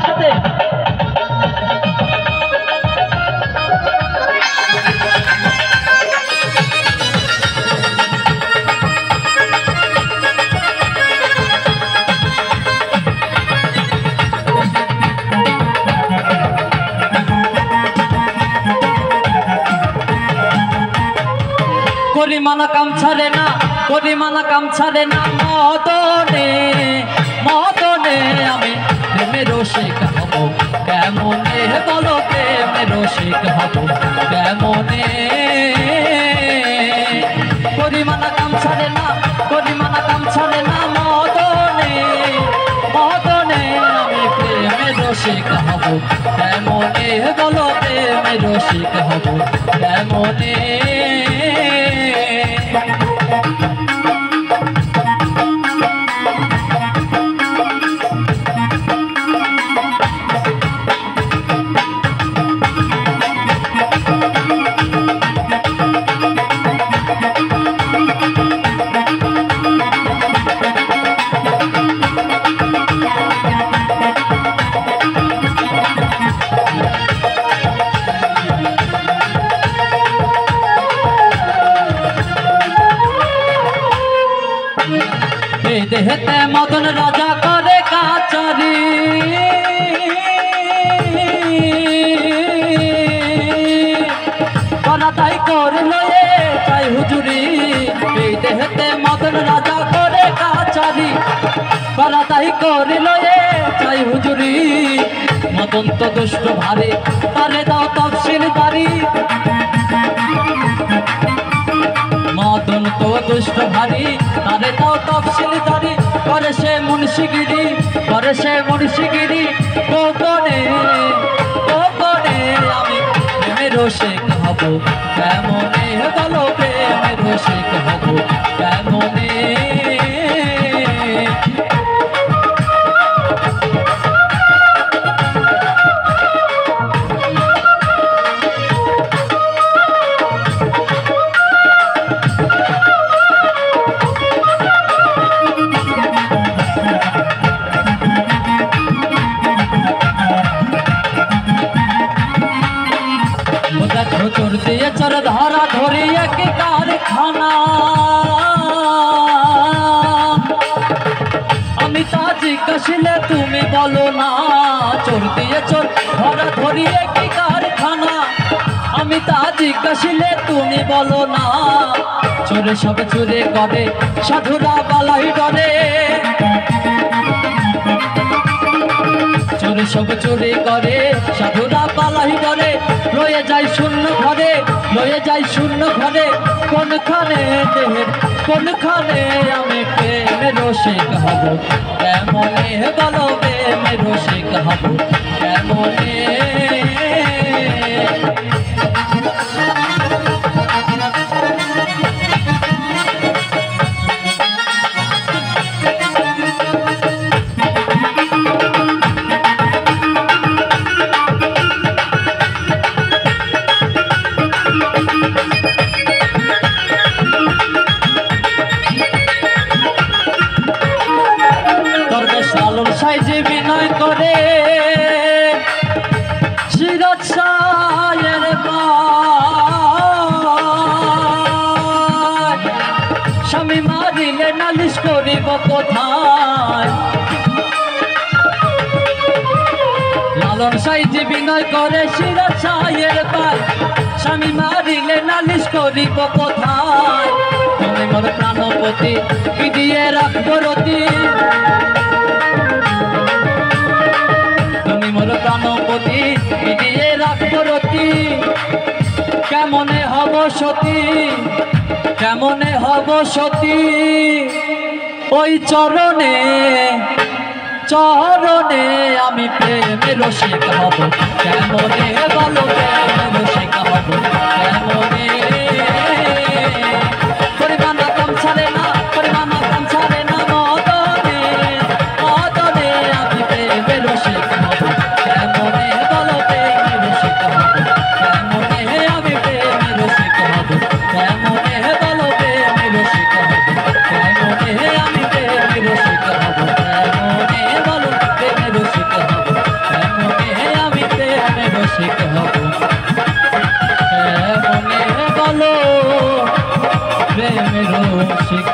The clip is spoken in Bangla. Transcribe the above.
একসাথে করিমানা কাম ছাড়ে না, করিমানা কাম ছাড়ে না মদনে মদনে আমি প্রেমের রসিক হব কেমনে বলো প্রেমের রসিক হব কেমনে করিমানা কাম ছাড়ে না, করিমানা কাম ছাড়ে না মদনে মদনে আমি প্রেমের রসিক হব কেমনে বলো প্রেমের রসিক হব কেমনে দেহতে মদন রাজা করে কাচারি করা তাই করল চাই হুজুরি এই দেহতে মদন রাজা করে কাচারি করা তাই করল চাই হুজুরি মদন তো দুষ্ট ভারে তারে দাও তফসিল দারি মদন তো দুষ্ট ভারী তারে তাও তফসিল দারি করে সে মুন্সিগিরি করে সে মুন্সিগিরি গোপনে গোপনে আমি প্রেমের রসিক হব কেমনে বলো প্রেমের রসিক হব কেমনে চোর দিয়ে চোর ধরা ধরি এক কারখানা আমি তা জিজ্ঞাসিলে তুমি বলো না চোর দিয়ে চোর ধরা ধরি এক কারখানা আমি তা জিজ্ঞাসিলে তুমি বলো না চোরে সব চুরে করে সাধুরা বালাই ডরে চোরে সব চুরি করে সাধুরা পালাই করে লয়ে যায় শূন্য ঘরে লয়ে যায় শূন্য ঘরে কোনখানে দেহের কোনখানে আমি প্রেমের রসিক হব কেমনে বলো প্রেমের রসিক হব কেমনে সাইজে বিনয় করে সিরাজ শাহের স্বামী মারিলে নালিশ করিব কোথায় লালন সাইজে বিনয় করে সিরাজ শাহের স্বামী মারিলে নালিশ করিব কোথায় তুমি মোর প্রাণপতি কি দিয়ে রাখবো রতি মোর প্রাণপতি দিয়ে রাখবো রতি কেমনে হব সতী কেমনে হব সতী ওই চরণে চরণে আমি প্রেমের রসিক হব কেমনে বলো প্রেমের রসিক হব কেমনে পরিমাণা কম ছাড়ে না পরিমাণা কম ছাড়ে না মদনে মদনে আমি প্রেমের রসিক হব কেমনে বলো প্রেমের রসিক হব কেমনে আমি প্রেমের রসিক হব কেমনে বলো প্রেমের রসিক হব কেমনে আমি প্রেমের রসিক হব কেমনে বলো প্রেমের রসিক হব বলো প্রেমের রসিক